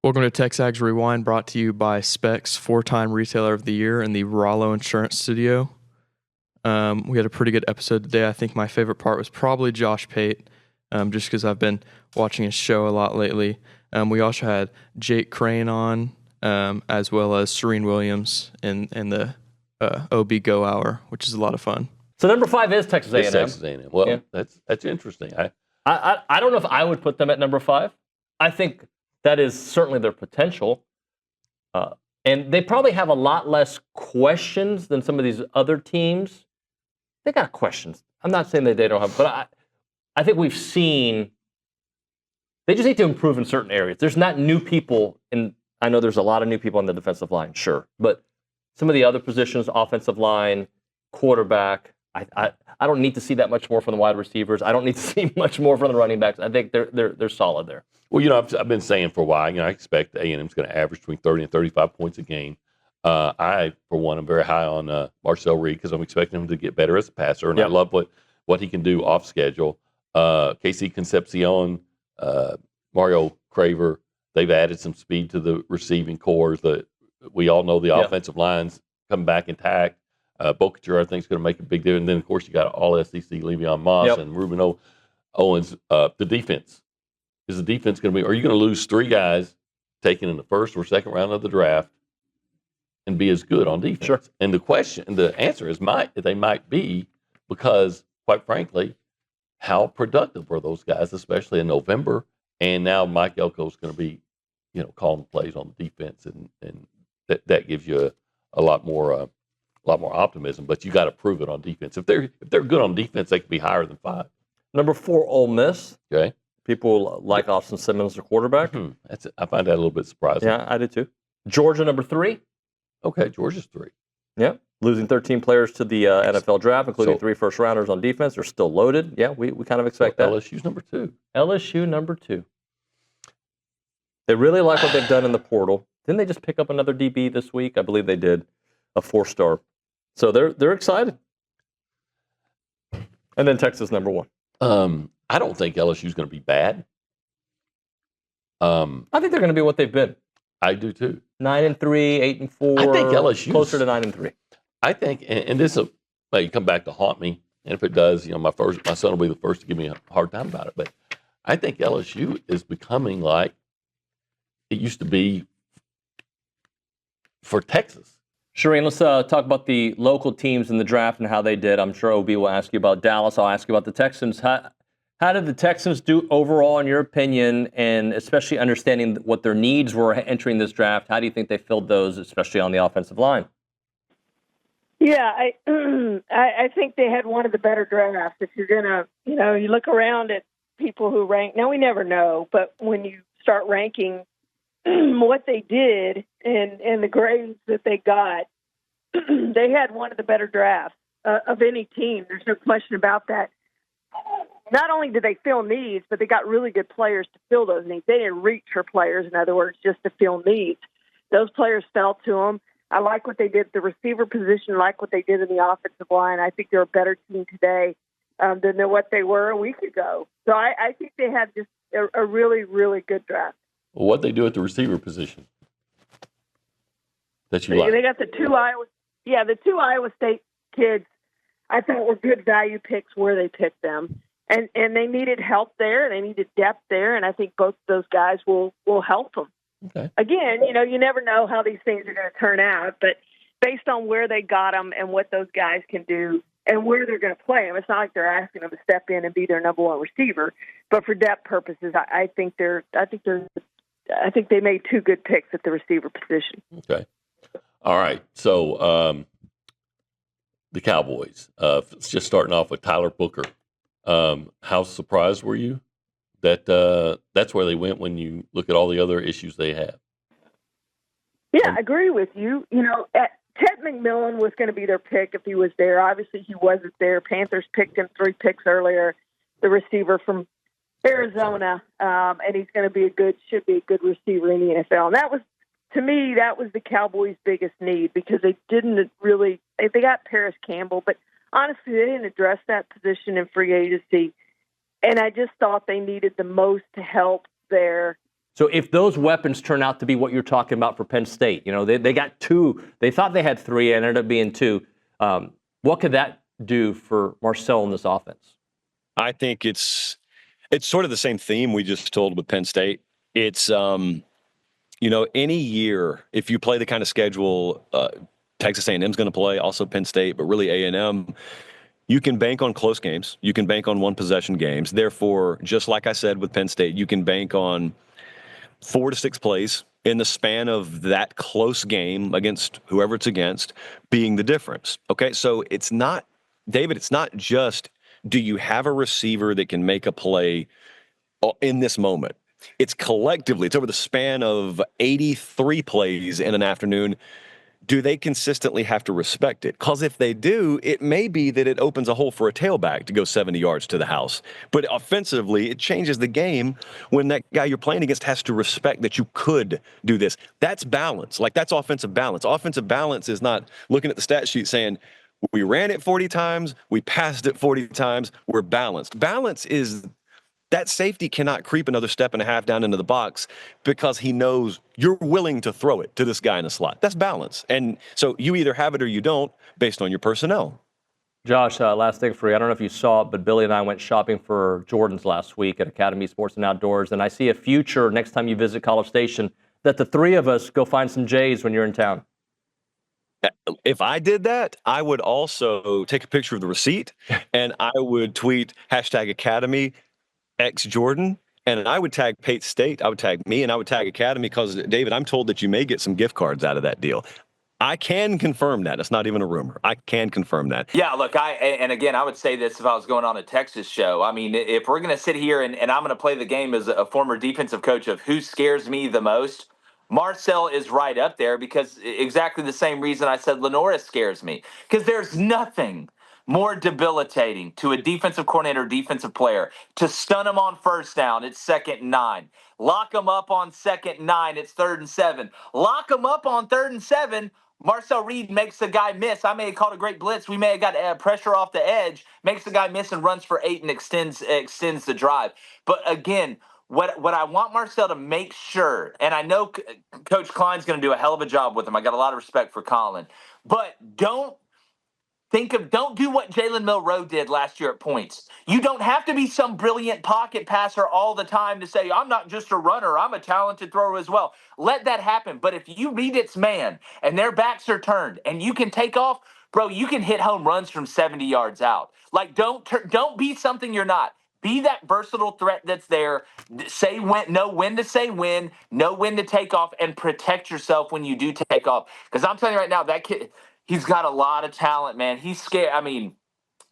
Welcome to TexAgs Rewind, brought to you by Specs, 4-time Retailer of the Year in the Rollo Insurance Studio. We had a pretty good episode today. I think my favorite part was probably Josh Pate, just because I've been watching his show a lot lately. We also had Jake Crain on, as well as Charean Williams in the OB Go Hour, which is a lot of fun. So number 5 is Texas A&M. It's Texas A&M. Well, yeah. That's interesting. I don't know if I would put them at number 5. I think that is certainly their potential. And they probably have a lot less questions than some of these other teams. They got questions. I'm not saying that they don't have, but I think we've seen they just need to improve in certain areas. There's not new people, and I know there's a lot of new people on the defensive line, sure. But some of the other positions, offensive line, quarterback, I don't need to see that much more from the wide receivers. I don't need to see much more from the running backs. I think they're solid there. Well, I've been saying for a while, I expect A&M's going to average between 30 and 35 points a game. I, for one, am very high on Marcel Reed because I'm expecting him to get better as a passer, and I love what he can do off schedule. Casey Concepcion, Mario Craver, they've added some speed to the receiving cores. We all know the offensive lines come back intact. Bocature, I think, is going to make a big deal. And then, of course, you got all SEC Le'Veon Moss and Ruben Owens. The defense. Is the defense going to be, are you going to lose 3 guys taken in the first or second round of the draft and be as good on defense? Sure. And the answer is they might be, because, quite frankly, how productive were those guys, especially in November? And now Mike Elko is going to be, calling plays on the defense, and that gives you a lot more optimism. But you got to prove it on defense. If they're good on defense, they could be higher than 5. Number 4, Ole Miss. Okay. People like Austin Simmons, their quarterback. I find that a little bit surprising. Yeah, I do too. Georgia, number 3. Okay, Georgia's 3. Yeah, losing 13 players to the NFL draft, including 3 first-rounders on defense. They're still loaded. Yeah, we kind of expect that. LSU's number 2. LSU, number 2. They really like what they've done in the portal. Didn't they just pick up another DB this week? I believe they did, a 4-star. So they're excited. And then Texas, number 1. I don't think LSU's going to be bad. I think they're going to be what they've been. I do too. 9-3, 8-4. I think LSU closer to 9-3. I think, and this may come back to haunt me. And if it does, my son will be the first to give me a hard time about it. But I think LSU is becoming like it used to be for Texas. Charean, let's talk about the local teams in the draft and how they did. I'm sure OB will ask you about Dallas. I'll ask you about the Texans. How did the Texans do overall, in your opinion, and especially understanding what their needs were entering this draft? How do you think they filled those, especially on the offensive line? Yeah, I think they had one of the better drafts. If you're going to, you look around at people who rank. Now, we never know, but when you start ranking what they did and the grades that they got, they had one of the better drafts of any team. There's no question about that. Not only did they fill needs, but they got really good players to fill those needs. They didn't reach for players, in other words, just to fill needs. Those players fell to them. I like what they did at the receiver position, like what they did in the offensive line. I think they're a better team today than what they were a week ago. So I think they had just a really, really good draft. Well, what'd they do at the receiver position that you like? They got the 2 Iowa State kids. I thought were good value picks where they picked them. And they needed help there. They needed depth there. And I think both of those guys will help them. Okay. Again, you never know how these things are going to turn out. But based on where they got them and what those guys can do and where they're going to play them, it's not like they're asking them to step in and be their number 1 receiver. But for depth purposes, I think they made 2 good picks at the receiver position. Okay. All right. So the Cowboys, just starting off with Tyler Booker. How surprised were you that that's where they went when you look at all the other issues they have? Yeah, I agree with you. Ted McMillan was going to be their pick if he was there. Obviously, he wasn't there. Panthers picked him 3 picks earlier, the receiver from Arizona, and he's going to should be a good receiver in the NFL. And that was, to me, that was the Cowboys' biggest need because they got Paris Campbell, but honestly, they didn't address that position in free agency. And I just thought they needed the most to help their So if those weapons turn out to be what you're talking about for Penn State, they got 2. They thought they had 3 and ended up being 2. What could that do for Marcel in this offense? I think it's sort of the same theme we just told with Penn State. It's, any year, if you play the kind of schedule Texas A&M's going to play, also Penn State, but really A&M, you can bank on close games. You can bank on one-possession games. Therefore, just like I said with Penn State, you can bank on 4 to 6 plays in the span of that close game against whoever it's against being the difference. Okay, so it's not, David, it's not just do you have a receiver that can make a play in this moment. It's collectively, it's over the span of 83 plays in an afternoon. Do they consistently have to respect it? Because if they do, it may be that it opens a hole for a tailback to go 70 yards to the house. But offensively, it changes the game when that guy you're playing against has to respect that you could do this. That's balance. Like, that's offensive balance. Offensive balance is not looking at the stat sheet saying, we ran it 40 times, we passed it 40 times, we're balanced. Balance is that safety cannot creep another step and a half down into the box because he knows you're willing to throw it to this guy in the slot. That's balance. And so you either have it or you don't based on your personnel. Josh, last thing for you. I don't know if you saw it, but Billy and I went shopping for Jordans last week at Academy Sports and Outdoors, and I see a future next time you visit College Station that the 3 of us go find some J's when you're in town. If I did that, I would also take a picture of the receipt and I would tweet #Academy X Jordan, and I would tag Pate State, I would tag me, and I would tag Academy because, David, I'm told that you may get some gift cards out of that deal. I can confirm that. It's not even a rumor. I can confirm that. Yeah, look, and again, I would say this if I was going on a Texas show. I mean, if we're going to sit here and I'm going to play the game as a former defensive coach of who scares me the most, Marcel is right up there because exactly the same reason I said Lenora scares me. Because there's nothing more debilitating to a defensive coordinator, defensive player, to stun him on first down, it's 2nd and 9. Lock him up on 2nd and 9, it's 3rd and 7. Lock him up on 3rd and 7, Marcel Reed makes the guy miss. I may have called a great blitz. We may have got pressure off the edge, makes the guy miss and runs for 8 and extends the drive. But again, what I want Marcel to make sure, and I know Coach Klein's going to do a hell of a job with him. I got a lot of respect for Colin, but don't do what Jalen Milroe did last year at points. You don't have to be some brilliant pocket passer all the time to say, I'm not just a runner, I'm a talented thrower as well. Let that happen. But if you read its man and their backs are turned and you can take off, bro, you can hit home runs from 70 yards out. Like, don't be something you're not. Be that versatile threat that's there. Say when, know when to say when, know when to take off, and protect yourself when you do take off. Because I'm telling you right now, that kid, he's got a lot of talent, man. He's scared. I mean,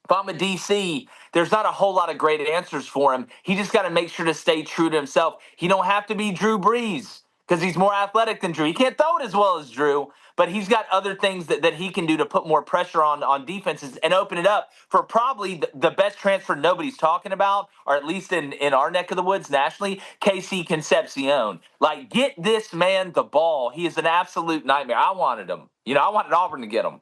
if I'm a DC, there's not a whole lot of great answers for him. He just got to make sure to stay true to himself. He don't have to be Drew Brees because he's more athletic than Drew. He can't throw it as well as Drew, but he's got other things that he can do to put more pressure on defenses and open it up for probably the best transfer nobody's talking about, or at least in our neck of the woods nationally, KC Concepcion. Like, get this man the ball. He is an absolute nightmare. I wanted him. I wanted Auburn to get him.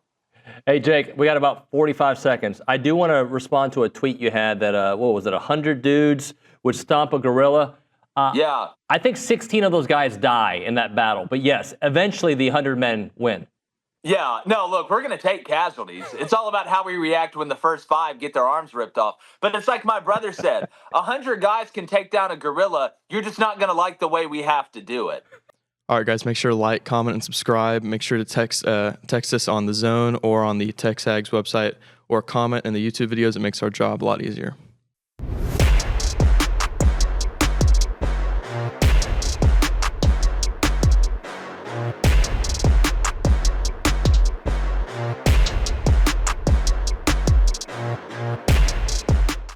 Hey, Jake, we got about 45 seconds. I do want to respond to a tweet you had that, 100 dudes would stomp a gorilla. Yeah. I think 16 of those guys die in that battle. But yes, eventually the 100 men win. Yeah. No, look, we're going to take casualties. It's all about how we react when the first 5 get their arms ripped off. But it's like my brother said, 100 guys can take down a gorilla. You're just not going to like the way we have to do it. All right, guys, make sure to like, comment, and subscribe. Make sure to text us on the Zone or on the TexAgs website, or comment in the YouTube videos. It makes our job a lot easier.